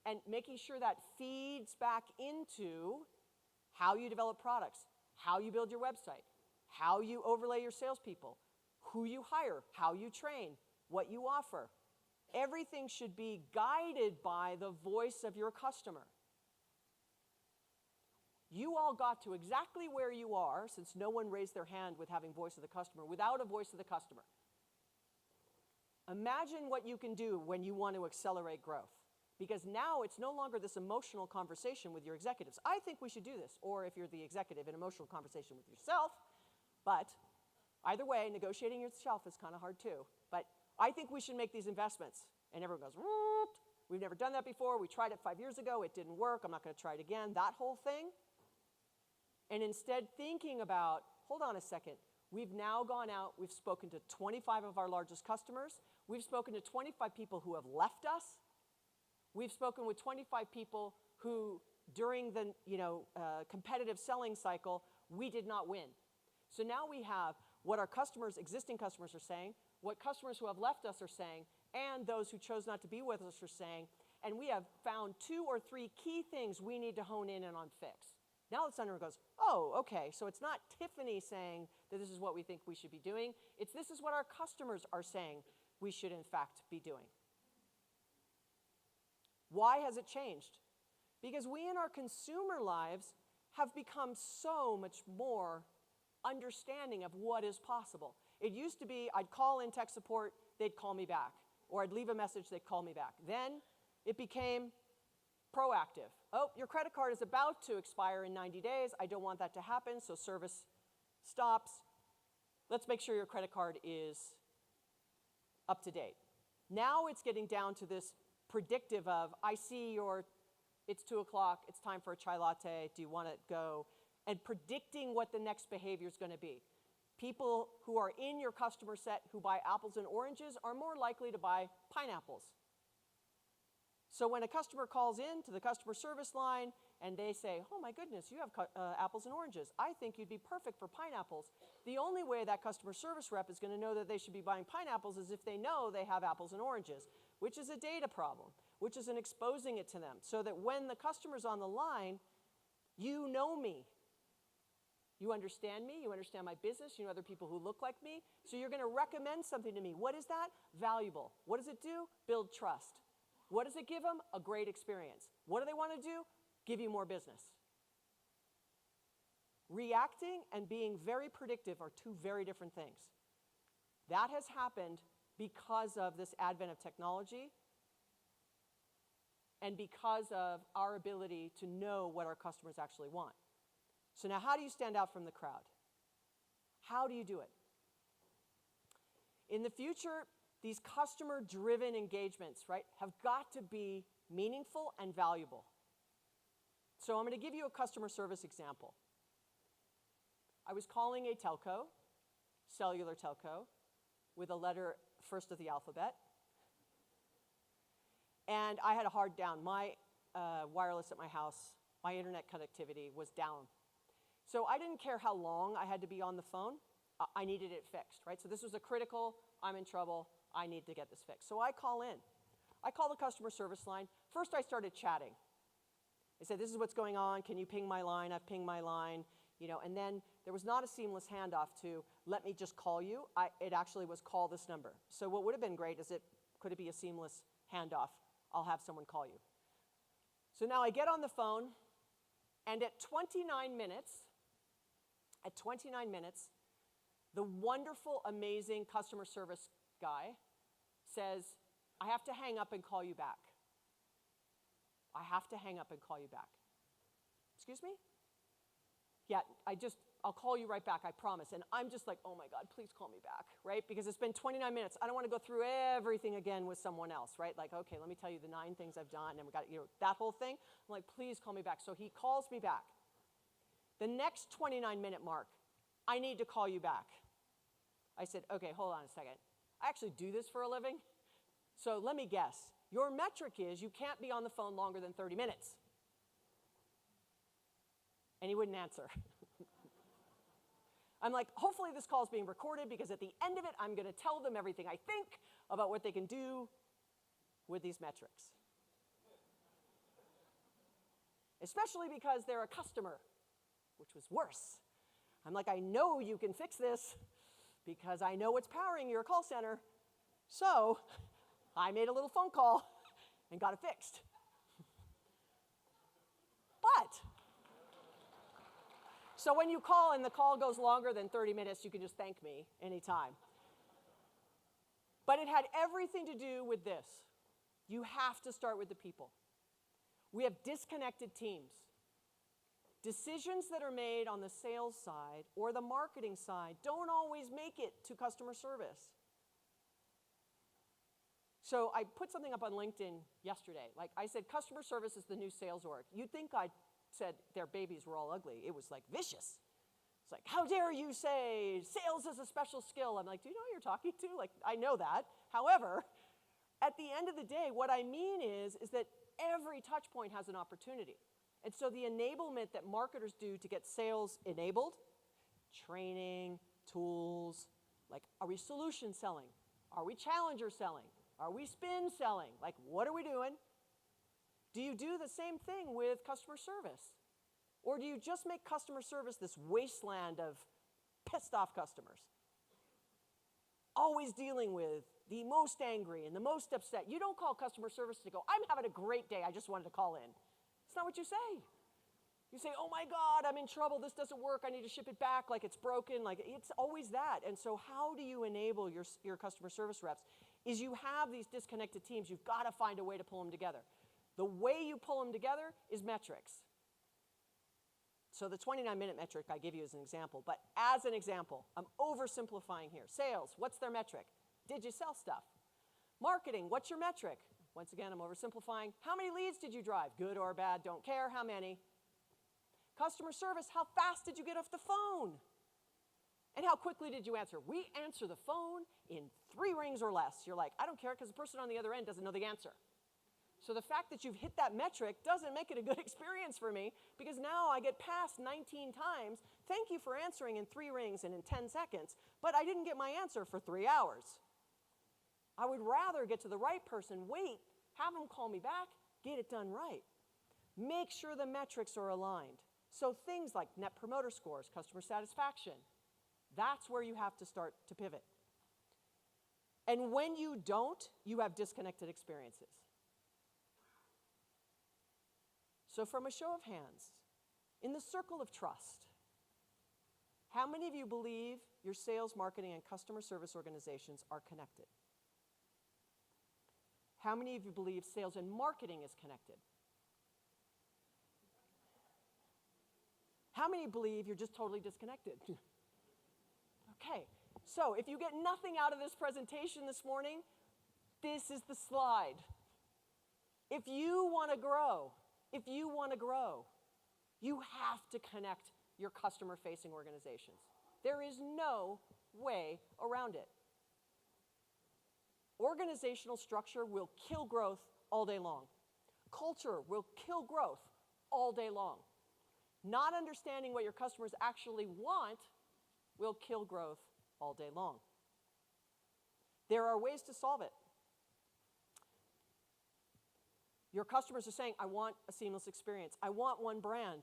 And making sure that feeds back into how you develop products, how you build your website, how you overlay your salespeople, who you hire, how you train, what you offer. Everything should be guided by the voice of your customer. you all got to exactly where you are, since no one raised their hand with having voice of the customer, without a voice of the customer. Imagine what you can do when you want to accelerate growth. Because now it's no longer this emotional conversation with your executives. I think we should do this. Or if you're the executive, an emotional conversation with yourself. But either way, negotiating yourself is kind of hard too. But I think we should make these investments. And everyone goes, "What? We've never done that before. We tried it 5 years ago. It didn't work. I'm not going to try it again." That whole thing. And instead thinking about, hold on a second. We've now gone out. We've spoken to 25 of our largest customers. We've spoken to 25 people who have left us. We've spoken with 25 people who, during the competitive selling cycle, we did not win. So now we have what our customers, existing customers, are saying, what customers who have left us are saying, and those who chose not to be with us are saying, and we have found 2 or 3 key things we need to hone in on fix. Now the center goes, oh, okay, so it's not Tiffani saying that this is what we think we should be doing. It's this is what our customers are saying we should, in fact, be doing. Why has it changed? Because we in our consumer lives have become so much more understanding of what is possible. It used to be I'd call in tech support, they'd call me back. Or I'd leave a message, they'd call me back. Then it became proactive. Oh, your credit card is about to expire in 90 days. I don't want that to happen, so service stops. Let's make sure your credit card is up to date. Now it's getting down to this predictive of, I see it's 2 o'clock, it's time for a chai latte, do you want to go? And predicting what the next behavior is going to be. People who are in your customer set who buy apples and oranges are more likely to buy pineapples. So when a customer calls in to the customer service line and they say, oh my goodness, you have apples and oranges. I think you'd be perfect for pineapples. The only way that customer service rep is going to know that they should be buying pineapples is if they know they have apples and oranges, which is a data problem, which is an exposing it to them. So that when the customer's on the line, you know me. You understand me, you understand my business, you know other people who look like me, so you're going to recommend something to me. What is that? Valuable. What does it do? Build trust. What does it give them? A great experience. What do they want to do? Give you more business. Reacting and being very predictive are 2 very different things. That has happened because of this advent of technology and because of our ability to know what our customers actually want. So now how do you stand out from the crowd? How do you do it? In the future, these customer-driven engagements, right, have got to be meaningful and valuable. So I'm going to give you a customer service example. I was calling a telco, cellular telco, with a letter first of the alphabet. And I had a hard down. My wireless at my house, my internet connectivity was down. So I didn't care how long I had to be on the phone. I needed it fixed, right? So this was a critical, I'm in trouble, I need to get this fixed. So I call in. I call the customer service line. First I started chatting. I said, this is what's going on, can you ping my line? I've pinged my line. And then there was not a seamless handoff to, let me just call you. It actually was call this number. So what would have been great is could it be a seamless handoff? I'll have someone call you. So now I get on the phone, and at 29 minutes, the wonderful, amazing customer service guy says, I have to hang up and call you back. I have to hang up and call you back. Excuse me? Yeah, I'll call you right back, I promise. And I'm just like, oh my God, please call me back, right? Because it's been 29 minutes. I don't want to go through everything again with someone else, right? Like, okay, let me tell you the 9 things I've done, and we got, that whole thing. I'm like, please call me back. So he calls me back. The next 29-minute mark, I need to call you back. I said, okay, hold on a second. I actually do this for a living. So let me guess. Your metric is you can't be on the phone longer than 30 minutes. And he wouldn't answer. I'm like, hopefully this call is being recorded because at the end of it, I'm going to tell them everything I think about what they can do with these metrics. Especially because they're a customer, which was worse. I'm like, I know you can fix this because I know what's powering your call center. So I made a little phone call and got it fixed. But So when you call and the call goes longer than 30 minutes, you can just thank me anytime. But it had everything to do with this. You have to start with the people. We have disconnected teams. Decisions that are made on the sales side or the marketing side don't always make it to customer service. So I put something up on LinkedIn yesterday. Like I said, customer service is the new sales org. You'd think I said their babies were all ugly. It was like vicious. It's like, how dare you say sales is a special skill? I'm like, do you know who you're talking to? Like, I know that. However, at the end of the day, what I mean is that every touch point has an opportunity. And so the enablement that marketers do to get sales enabled, training, tools, like are we solution selling? Are we challenger selling? Are we spin selling? Like what are we doing? Do you do the same thing with customer service? Or do you just make customer service this wasteland of pissed off customers? Always dealing with the most angry and the most upset. You don't call customer service to go, I'm having a great day, I just wanted to call in. It's not what you say. You say, oh my God, I'm in trouble, this doesn't work, I need to ship it back, like it's broken, like it's always that. And so how do you enable your customer service reps? Is you have these disconnected teams, you've got to find a way to pull them together. The way you pull them together is metrics. So the 29-minute metric I give you as an example, but as an example, I'm oversimplifying here. Sales, what's their metric? Did you sell stuff? Marketing, what's your metric? Once again, I'm oversimplifying. How many leads did you drive? Good or bad, don't care, how many? Customer service, how fast did you get off the phone? And how quickly did you answer? We answer the phone in 3 rings or less. You're like, I don't care because the person on the other end doesn't know the answer. So the fact that you've hit that metric doesn't make it a good experience for me because now I get passed 19 times. Thank you for answering in 3 rings and in 10 seconds, but I didn't get my answer for 3 hours. I would rather get to the right person, wait, have them call me back, get it done right. Make sure the metrics are aligned. So things like net promoter scores, customer satisfaction, that's where you have to start to pivot. And when you don't, you have disconnected experiences. So from a show of hands, in the circle of trust, how many of you believe your sales, marketing, and customer service organizations are connected? How many of you believe sales and marketing is connected? How many believe you're just totally disconnected? Okay, so if you get nothing out of this presentation this morning, this is the slide. If you want to grow, you have to connect your customer-facing organizations. There is no way around it. Organizational structure will kill growth all day long. Culture will kill growth all day long. Not understanding what your customers actually want will kill growth all day long. There are ways to solve it. Your customers are saying, I want a seamless experience. I want one brand.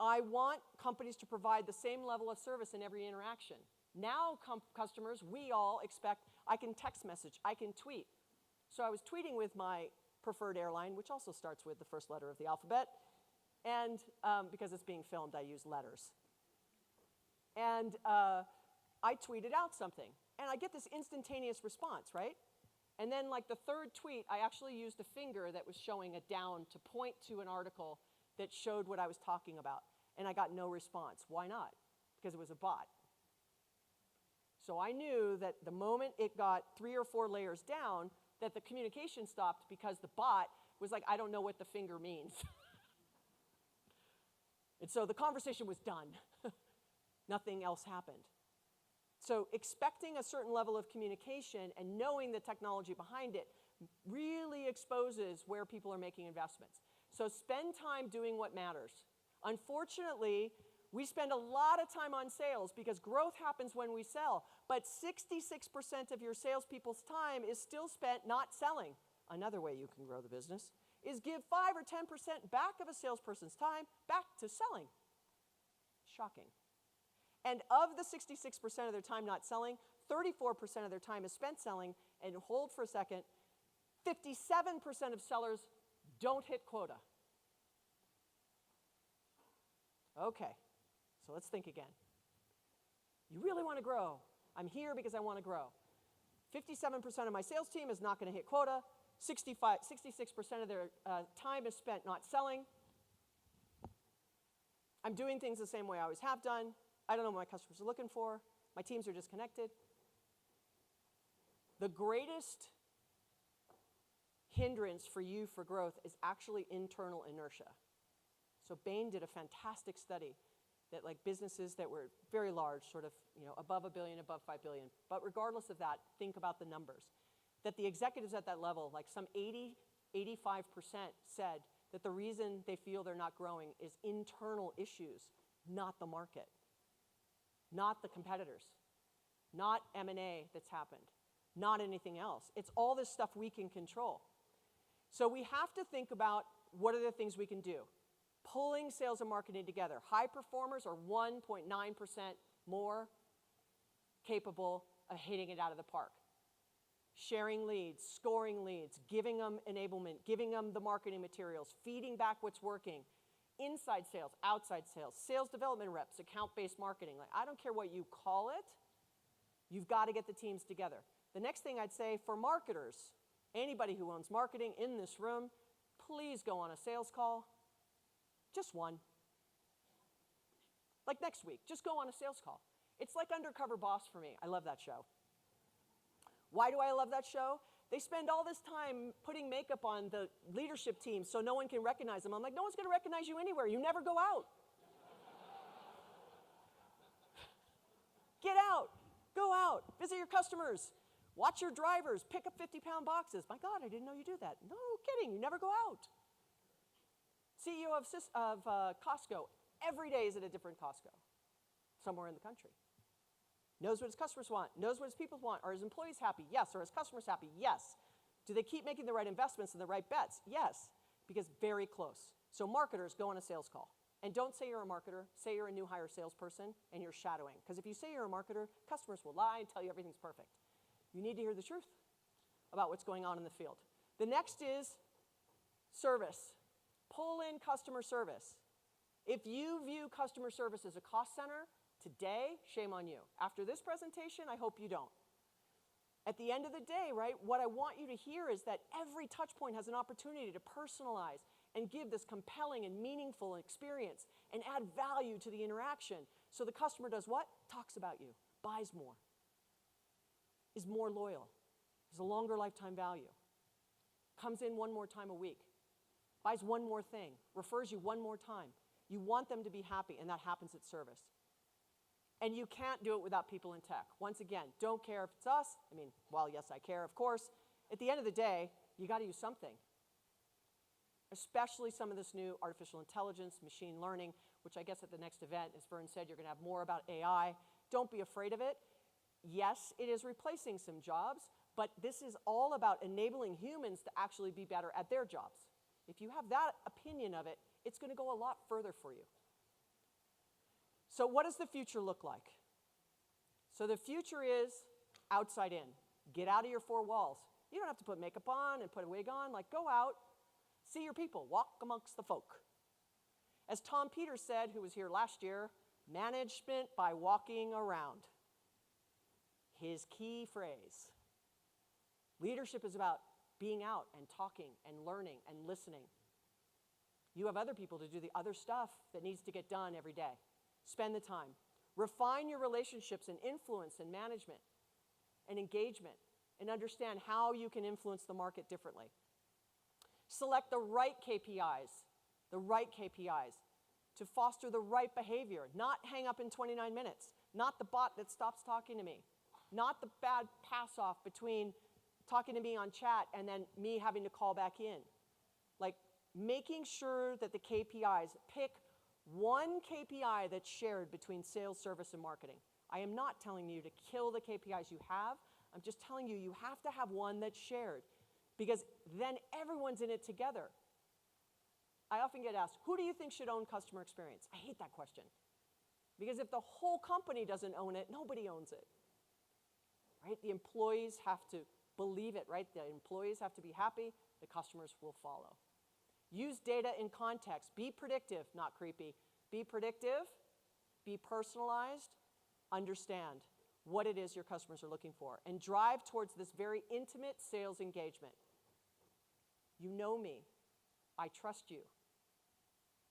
I want companies to provide the same level of service in every interaction. Now customers, we all expect, I can text message, I can tweet. So I was tweeting with my preferred airline, which also starts with the first letter of the alphabet, and because it's being filmed, I use letters. And I tweeted out something, and I get this instantaneous response, right? And then like the 3rd tweet, I actually used a finger that was showing a down to point to an article that showed what I was talking about. And I got no response. Why not? Because it was a bot. So I knew that the moment it got 3 or 4 layers down, that the communication stopped because the bot was like, I don't know what the finger means. And so the conversation was done. Nothing else happened. So expecting a certain level of communication and knowing the technology behind it really exposes where people are making investments. So spend time doing what matters. Unfortunately, we spend a lot of time on sales because growth happens when we sell, but 66% of your salespeople's time is still spent not selling. Another way you can grow the business is give 5 or 10% back of a salesperson's time back to selling. Shocking. And of the 66% of their time not selling, 34% of their time is spent selling, and hold for a second, 57% of sellers don't hit quota. Okay, So let's think again. You really want to grow. I'm here because I want to grow. 57% of my sales team is not going to hit quota. 66% of their time is spent not selling. I'm doing things the same way I always have done. I don't know what my customers are looking for. My teams are disconnected. The greatest hindrance for you for growth is actually internal inertia. So Bain did a fantastic study that like businesses that were very large, sort of above $1 billion, above $5 billion, but regardless of that, think about the numbers. That the executives at that level, like some 80, 85% said that the reason they feel they're not growing is internal issues, not the market, not the competitors, not M&A that's happened, not anything else. It's all this stuff we can control. So we have to think about what are the things we can do. Pulling sales and marketing together. High performers are 1.9% more capable of hitting it out of the park. Sharing leads, scoring leads, giving them enablement, giving them the marketing materials, feeding back what's working. Inside sales, outside sales, sales development reps, account-based marketing. Like, I don't care what you call it, you've got to get the teams together. The next thing I'd say for marketers, anybody who owns marketing in this room, please go on a sales call. Just one. Like next week, just go on a sales call. It's like Undercover Boss for me. I love that show. Why do I love that show? They spend all this time putting makeup on the leadership team so no one can recognize them. I'm like, no one's going to recognize you anywhere. You never go out. Get out. Go out. Visit your customers. Watch your drivers. Pick up 50-pound boxes. My God, I didn't know you do that. No kidding. You never go out. CEO of Costco. Every day is at a different Costco somewhere in the country. Knows what his customers want, knows what his people want. Are his employees happy? Yes. Are his customers happy? Yes. Do they keep making the right investments and the right bets? Yes, because very close. So marketers, go on a sales call. And don't say you're a marketer, say you're a new hire salesperson and you're shadowing. Because if you say you're a marketer, customers will lie and tell you everything's perfect. You need to hear the truth about what's going on in the field. The next is service. Pull in customer service. If you view customer service as a cost center, today, shame on you. After this presentation, I hope you don't. At the end of the day, right, what I want you to hear is that every touch point has an opportunity to personalize and give this compelling and meaningful experience and add value to the interaction. So the customer does what? Talks about you, buys more, is more loyal, has a longer lifetime value, comes in one more time a week, buys one more thing, refers you one more time. You want them to be happy, and that happens at service. And you can't do it without people in tech. Once again, don't care if it's us. I mean, well, yes, I care, of course. At the end of the day, you got to use something. Especially some of this new artificial intelligence, machine learning, which I guess at the next event, as Vern said, you're going to have more about AI. Don't be afraid of it. Yes, it is replacing some jobs, but this is all about enabling humans to actually be better at their jobs. If you have that opinion of it, it's going to go a lot further for you. So what does the future look like? So the future is outside in. Get out of your four walls. You don't have to put makeup on and put a wig on. Like, go out, see your people, walk amongst the folk. As Tom Peters said, who was here last year, management by walking around. His key phrase. Leadership is about being out and talking and learning and listening. You have other people to do the other stuff that needs to get done every day. Spend the time. Refine your relationships and influence and management and engagement and understand how you can influence the market differently. Select the right KPIs to foster the right behavior, not hang up in 29 minutes, not the bot that stops talking to me, not the bad pass off between talking to me on chat and then me having to call back in. Like making sure that the KPIs, pick one KPI that's shared between sales, service, and marketing. I am not telling you to kill the KPIs you have. I'm just telling you, you have to have one that's shared because then everyone's in it together. I often get asked, who do you think should own customer experience? I hate that question because if the whole company doesn't own it, nobody owns it, right? The employees have to believe it, right? The employees have to be happy. The customers will follow. Use data in context. Be predictive, not creepy. Be predictive Be personalized, understand what it is your customers are looking for, and drive towards this very intimate sales engagement. You know me. I trust you.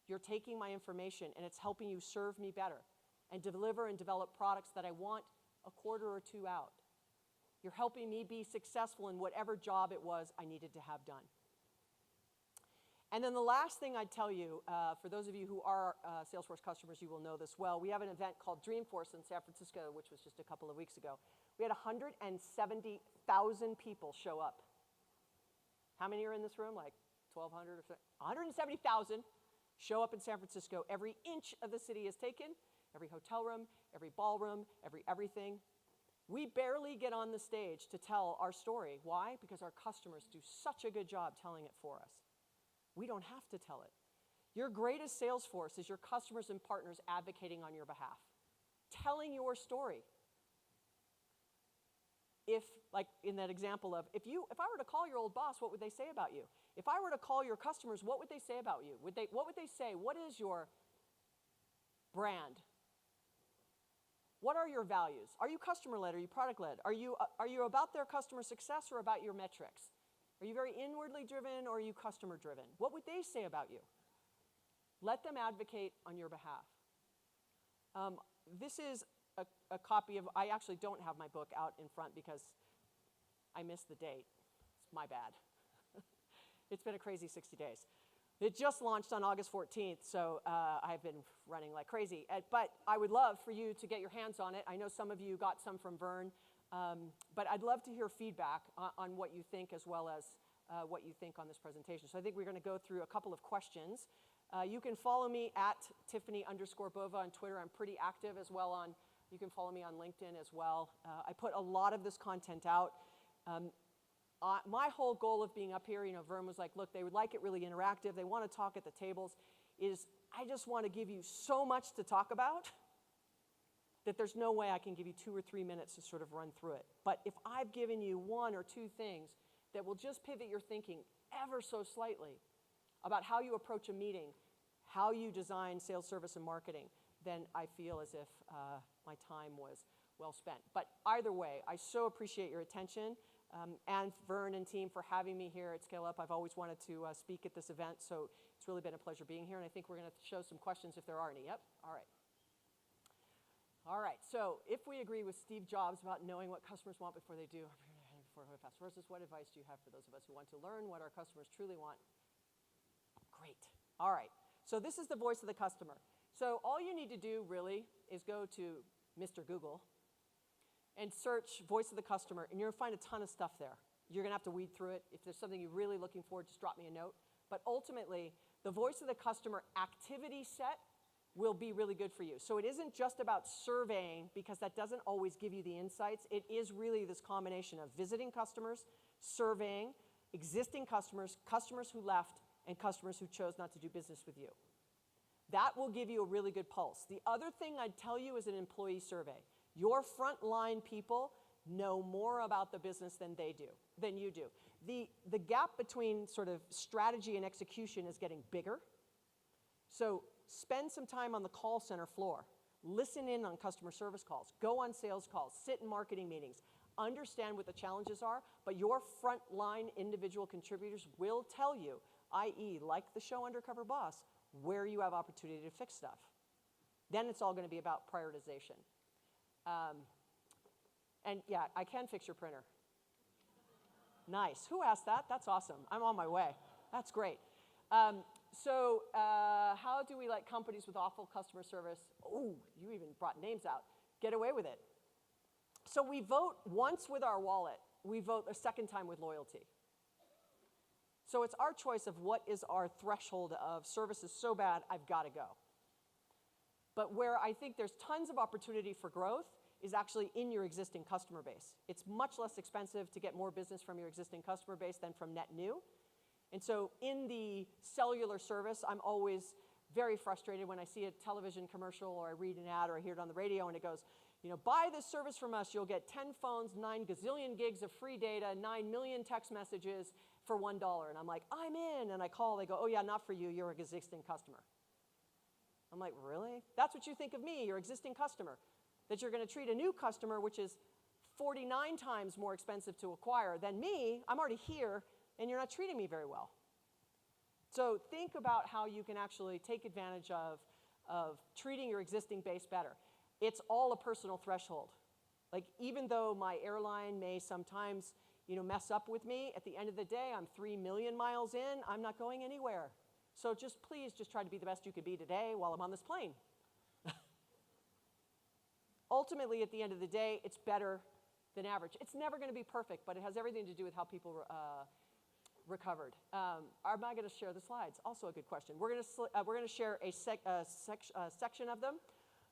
You're taking my information, and it's helping you serve me better and deliver and develop products that I want a quarter or two out. You're helping me be successful in whatever job it was I needed to have done. And then the last thing I'd tell you, for those of you who are Salesforce customers, you will know this well. We have an event called Dreamforce in San Francisco, which was just a couple of weeks ago. We had 170,000 people show up. How many are in this room? Like 1,200 or so? 170,000 show up in San Francisco. Every inch of the city is taken, every hotel room, every ballroom, everything. We barely get on the stage to tell our story. Why? Because our customers do such a good job telling it for us. We don't have to tell it. Your greatest sales force is your customers and partners advocating on your behalf, telling your story. If, like in that example of, if I were to call your old boss, what would they say about you? If I were to call your customers, what would they say about you? What would they say? What is your brand? What are your values? Are you customer-led? Are you product-led? Are you about their customer success or about your metrics? Are you very inwardly driven or are you customer-driven? What would they say about you? Let them advocate on your behalf. This is a copy of, I actually don't have my book out in front because I missed the date. It's my bad. It's been a crazy 60 days. It just launched on August 14th, so I've been running like crazy. But I would love for you to get your hands on it. I know some of you got some from Vern, but I'd love to hear feedback on what you think as well as what you think on this presentation. So I think we're going to go through a couple of questions. You can follow me at Tiffani_Bova on Twitter. I'm pretty active as well on, you can follow me on LinkedIn as well. I put a lot of this content out. My whole goal of being up here, Vern was like, look, they would like it really interactive. They want to talk at the tables. I just want to give you so much to talk about that there's no way I can give you 2 or 3 minutes to sort of run through it. But if I've given you 1 or 2 things that will just pivot your thinking ever so slightly about how you approach a meeting, how you design sales, service, and marketing, then I feel as if my time was well spent. But either way, I so appreciate your attention. And Vern and team for having me here at ScaleUp. I've always wanted to speak at this event, so it's really been a pleasure being here, and I think we're going to show some questions if there are any. Yep, all right. All right, so if we agree with Steve Jobs about knowing what customers want before they do, versus what advice do you have for those of us who want to learn what our customers truly want? Great. All right, so this is the voice of the customer. So all you need to do really is go to Mr. Google and search voice of the customer, and you're going to find a ton of stuff there. You're going to have to weed through it. If there's something you're really looking for, just drop me a note. But ultimately, the voice of the customer activity set will be really good for you. So it isn't just about surveying, because that doesn't always give you the insights. It is really this combination of visiting customers, surveying, existing customers, customers who left, and customers who chose not to do business with you. That will give you a really good pulse. The other thing I'd tell you is an employee survey. Your frontline people know more about the business than you do. The gap between sort of strategy and execution is getting bigger. So spend some time on the call center floor. Listen in on customer service calls. Go on sales calls. Sit in marketing meetings. Understand what the challenges are, but your frontline individual contributors will tell you, i.e., like the show Undercover Boss, where you have opportunity to fix stuff. Then it's all going to be about prioritization. And yeah, I can fix your printer. Nice. Who asked that? That's awesome. I'm on my way. That's great. So how do we let companies with awful customer service, oh, you even brought names out, get away with it? So we vote once with our wallet. We vote a second time with loyalty. So it's our choice of what is our threshold of service is so bad, I've got to go. But where I think there's tons of opportunity for growth is actually in your existing customer base. It's much less expensive to get more business from your existing customer base than from net new. And so in the cellular service, I'm always very frustrated when I see a television commercial or I read an ad or I hear it on the radio and it goes, buy this service from us, you'll get 10 phones, 9 gazillion gigs of free data, 9 million text messages for $1. And I'm like, I'm in. And I call, they go, oh yeah, not for you, you're an existing customer. I'm like, really? That's what you think of me, your existing customer. That you're going to treat a new customer, which is 49 times more expensive to acquire than me. I'm already here, and you're not treating me very well. So think about how you can actually take advantage of treating your existing base better. It's all a personal threshold. Like, even though my airline may sometimes, mess up with me, at the end of the day, I'm 3 million miles in, I'm not going anywhere. So please try to be the best you could be today while I'm on this plane. Ultimately, at the end of the day, it's better than average. It's never going to be perfect, but it has everything to do with how people recovered. Am I going to share the slides? Also a good question. We're going to share a section of them,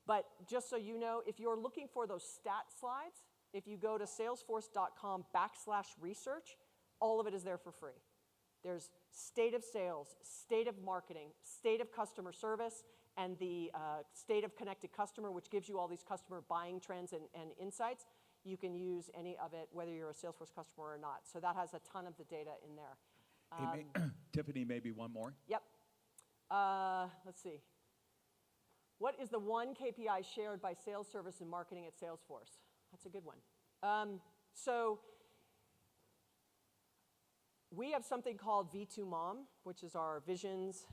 but just so you know, if you're looking for those stat slides, if you go to salesforce.com/research, all of it is there for free. There's state of sales, state of marketing, state of customer service, and the state of connected customer, which gives you all these customer buying trends and insights. You can use any of it, whether you're a Salesforce customer or not. So that has a ton of the data in there. Tiffani, maybe one more? Yep. Let's see. What is the one KPI shared by sales service and marketing at Salesforce? That's a good one. So we have something called V2MOM, which is our visions,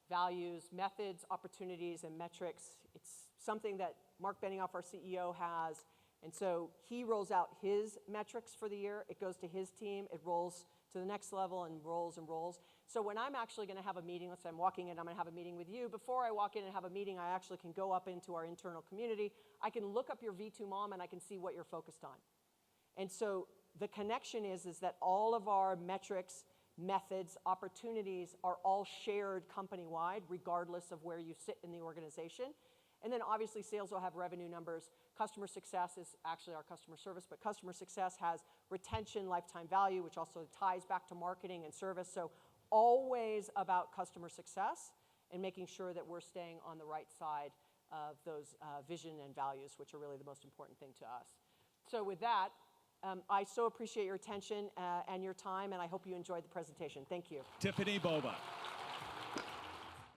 values, methods, opportunities, and metrics. It's something that Mark Benioff, our CEO, has. And so he rolls out his metrics for the year. It goes to his team. It rolls to the next level and rolls and rolls. So when I'm actually going to have a meeting, let's say I'm walking in, I'm going to have a meeting with you. Before I walk in and have a meeting, I actually can go up into our internal community. I can look up your V2MOM and I can see what you're focused on. And so the connection is that all of our metrics, methods, opportunities are all shared company-wide, regardless of where you sit in the organization. And then obviously sales will have revenue numbers. Customer success is actually our customer service, but customer success has retention, lifetime value, which also ties back to marketing and service. So always about customer success and making sure that we're staying on the right side of those vision and values, which are really the most important thing to us. So with that, I so appreciate your attention and your time, and I hope you enjoyed the presentation. Thank you. Tiffani Bova.